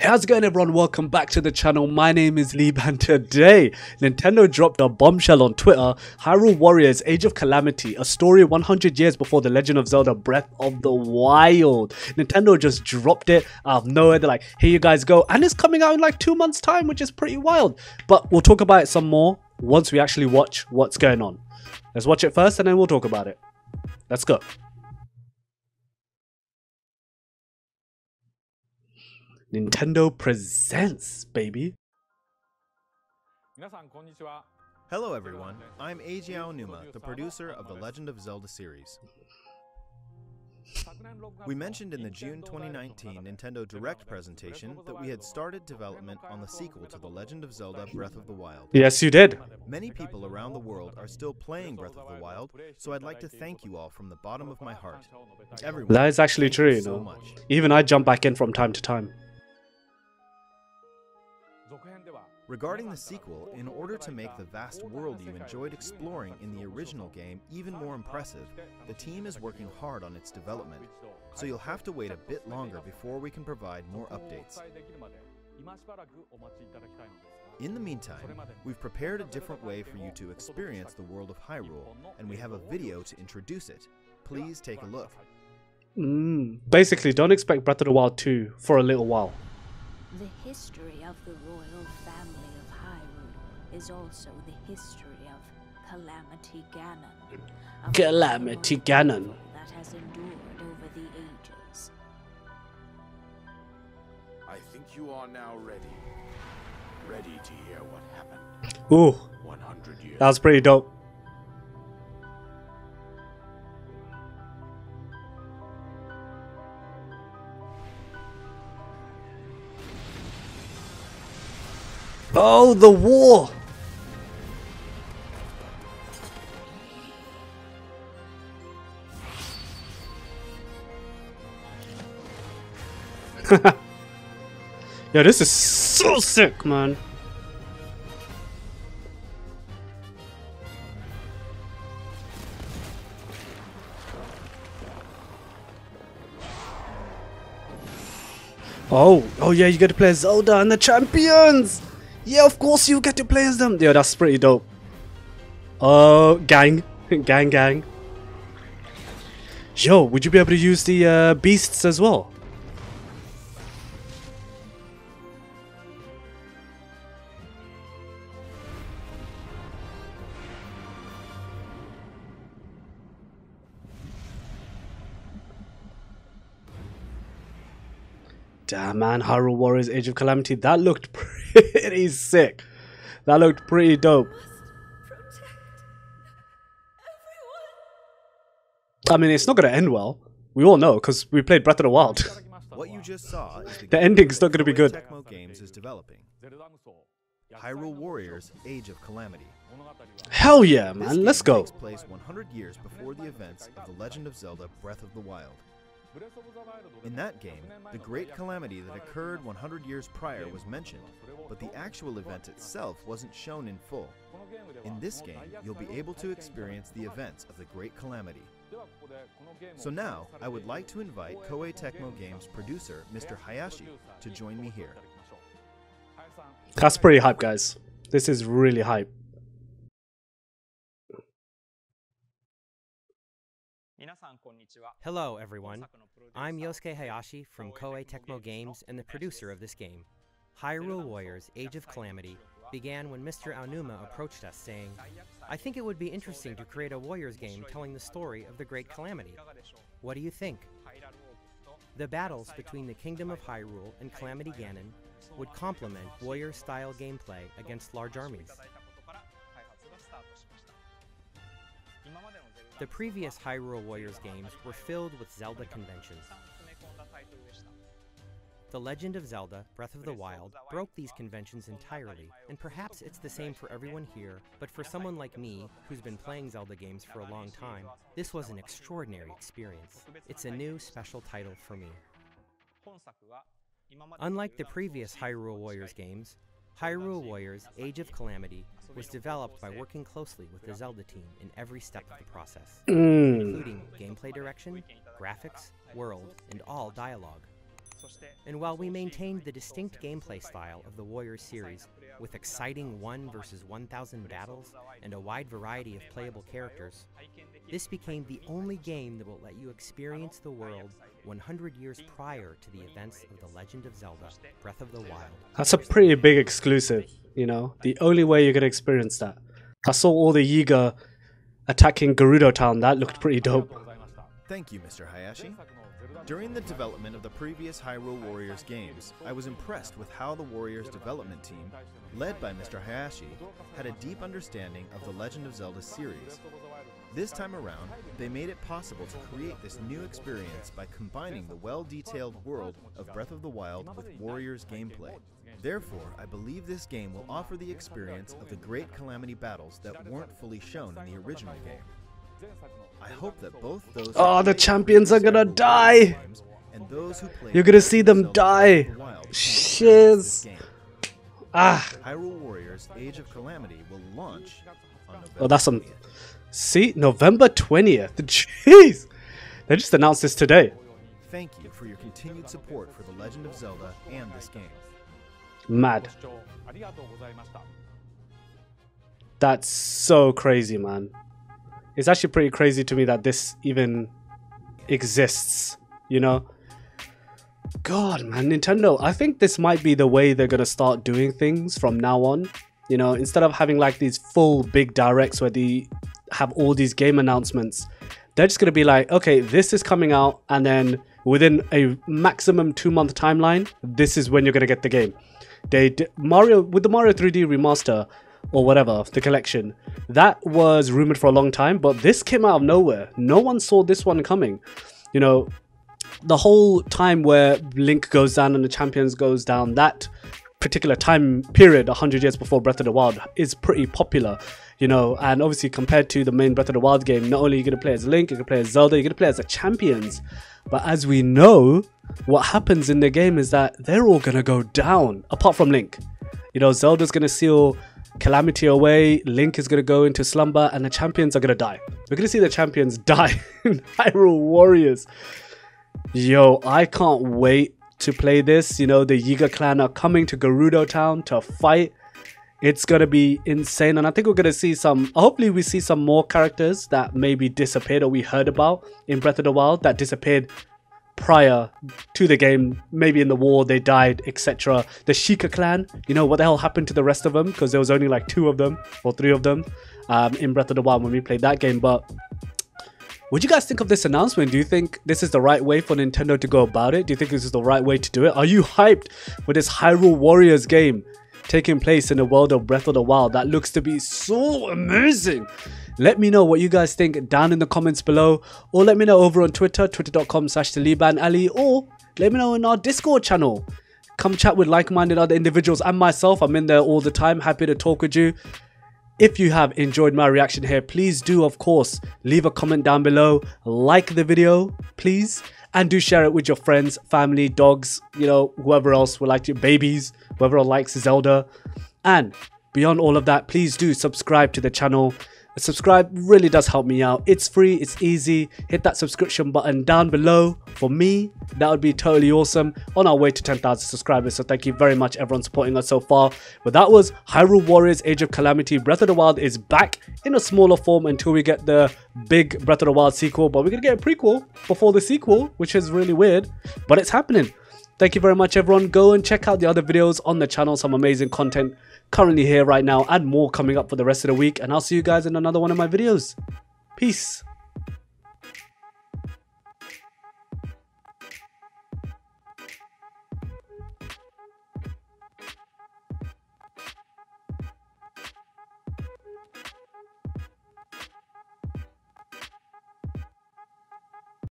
How's it going, everyone? Welcome back to the channel. My name is Liban. Today, Nintendo dropped a bombshell on Twitter. Hyrule Warriors Age of Calamity, a story 100 years before The Legend of Zelda Breath of the Wild. Nintendo just dropped it out of nowhere. They're like, here you guys go. And it's coming out in like 2 months time, which is pretty wild. But we'll talk about it some more once we actually watch what's going on. Let's watch it first and then we'll talk about it. Let's go. Nintendo presents, baby. Hello everyone, I'm Eiji Aonuma, the producer of the Legend of Zelda series. We mentioned in the June 2019 Nintendo Direct presentation that we had started development on the sequel to The Legend of Zelda Breath of the Wild. Yes, you did. Many people around the world are still playing Breath of the Wild, so I'd like to thank you all from the bottom of my heart. Everyone, that is actually true, you know. much. Even I jump back in from time to time. Regarding the sequel, in order to make the vast world you enjoyed exploring in the original game even more impressive, the team is working hard on its development, so you'll have to wait a bit longer before we can provide more updates. In the meantime, we've prepared a different way for you to experience the world of Hyrule, and we have a video to introduce it. Please take a look. Basically, don't expect Breath of the Wild 2 for a little while. The history of the royal family of Hyrule is also the history of Calamity Ganon. Calamity Ganon. That has endured over the ages. I think you are now ready. Ready to hear what happened. Ooh, 100 years. that was pretty dope. Oh, the war! Yo, this is so sick, man. Oh yeah, you get to play as Zelda and the champions! Yeah, of course you get to play as them. Yeah, that's pretty dope. Gang. gang. Yo, would you be able to use the beasts as well? Damn, man, Hyrule Warriors Age of Calamity, that looked pretty sick. That looked pretty dope. I mean, it's not going to end well. We all know, because we played Breath of the Wild. What you just saw is The ending's not going to be good. Tecmo Games is developing. Hyrule Warriors Age of Calamity. Hell yeah, This man, game let's go. takes place 100 years before the events of The Legend of Zelda Breath of the Wild. In that game, the Great Calamity that occurred 100 years prior was mentioned, but the actual event itself wasn't shown in full. In this game, you'll be able to experience the events of the Great Calamity. So now, I would like to invite Koei Tecmo Games producer, Mr. Hayashi, to join me here. That's pretty hype, guys. This is really hype. Hello everyone, I'm Yosuke Hayashi from Koei Tecmo Games and the producer of this game. Hyrule Warriors Age of Calamity began when Mr. Aonuma approached us saying, I think it would be interesting to create a Warriors game telling the story of the Great Calamity. What do you think? The battles between the Kingdom of Hyrule and Calamity Ganon would complement Warrior-style gameplay against large armies. The previous Hyrule Warriors games were filled with Zelda conventions. The Legend of Zelda Breath of the Wild broke these conventions entirely, and perhaps it's the same for everyone here, but for someone like me, who's been playing Zelda games for a long time, this was an extraordinary experience. It's a new, special title for me. Unlike the previous Hyrule Warriors games, Hyrule Warriors Age of Calamity was developed by working closely with the Zelda team in every step of the process, including gameplay direction, graphics, world, and all dialogue. And while we maintained the distinct gameplay style of the Warriors series, with exciting 1 versus 1,000 battles and a wide variety of playable characters, this became the only game that will let you experience the world 100 years prior to the events of The Legend of Zelda, Breath of the Wild. That's a pretty big exclusive, you know? The only way you're gonna experience that. I saw all the Yiga attacking Gerudo Town. That looked pretty dope. Thank you, Mr. Hayashi. During the development of the previous Hyrule Warriors games, I was impressed with how the Warriors development team, led by Mr. Hayashi, had a deep understanding of the Legend of Zelda series. This time around, they made it possible to create this new experience by combining the well-detailed world of Breath of the Wild with Warriors gameplay. Therefore, I believe this game will offer the experience of the great Calamity battles that weren't fully shown in the original game. I hope that both those the champions are gonna die! And those who play You're gonna see them die! Shiz! Hyrule Warriors Age of Calamity will launch on November. Oh, that's on. See? November 20th. Jeez! They just announced this today. Thank you for your continued support for The Legend of Zelda and this game. Mad. That's so crazy, man. It's actually pretty crazy to me that this even exists, you know? God, man, Nintendo, I think this might be the way they're gonna start doing things from now on. You know, instead of having like these full big directs where they have all these game announcements, they're just gonna be like, okay, this is coming out, and then within a maximum 2-month timeline, this is when you're gonna get the game. They did Mario with the Mario 3D remaster, or whatever, the collection, that was rumored for a long time, but this came out of nowhere. No one saw this one coming. You know, the whole time where Link goes down and the champions goes down, that particular time period, 100 years before Breath of the Wild, is pretty popular, you know, and obviously compared to the main Breath of the Wild game, not only are you going to play as Link, you're going to play as Zelda, you're going to play as the champions, but as we know, what happens in the game is that they're all going to go down, apart from Link. You know, Zelda's going to seal Calamity away, Link is going to go into slumber, and the champions are going to die. We're going to see the champions die in Hyrule Warriors. Yo, I can't wait to play this. You know, the Yiga clan are coming to Gerudo Town to fight. It's going to be insane, and I think we're going to see some, hopefully we see some more characters that maybe disappeared or we heard about in Breath of the Wild that disappeared prior to the game, maybe in the war they died, etc. The Sheikah clan, you know, what the hell happened to the rest of them, because there was only like 2 of them or 3 of them in Breath of the Wild when we played that game. But what do you guys think of this announcement? Do you think this is the right way for Nintendo to go about it? Do you think this is the right way to do it? Are you hyped for this Hyrule Warriors game taking place in the world of Breath of the Wild? That looks to be so amazing. Let me know what you guys think down in the comments below, or let me know over on Twitter, twitter.com/TheLibanAli, or let me know in our Discord channel. Come chat with like-minded other individuals and myself. I'm in there all the time, happy to talk with you. If you have enjoyed my reaction here, please do, of course, leave a comment down below, like the video, please, and do share it with your friends, family, dogs, you know, whoever else would like to, babies, whoever likes Zelda. And beyond all of that, please do subscribe to the channel. Subscribe really does help me out. It's free, it's easy. Hit that subscription button down below for me. That would be totally awesome. On our way to 10,000 subscribers. So thank you very much everyone supporting us so far. But that was Hyrule Warriors Age of Calamity. Breath of the Wild is back in a smaller form until we get the big Breath of the Wild sequel. But we're going to get a prequel before the sequel, which is really weird. But it's happening. Thank you very much everyone. Go and check out the other videos on the channel. Some amazing content currently here right now, and more coming up for the rest of the week. And I'll see you guys in another one of my videos. Peace.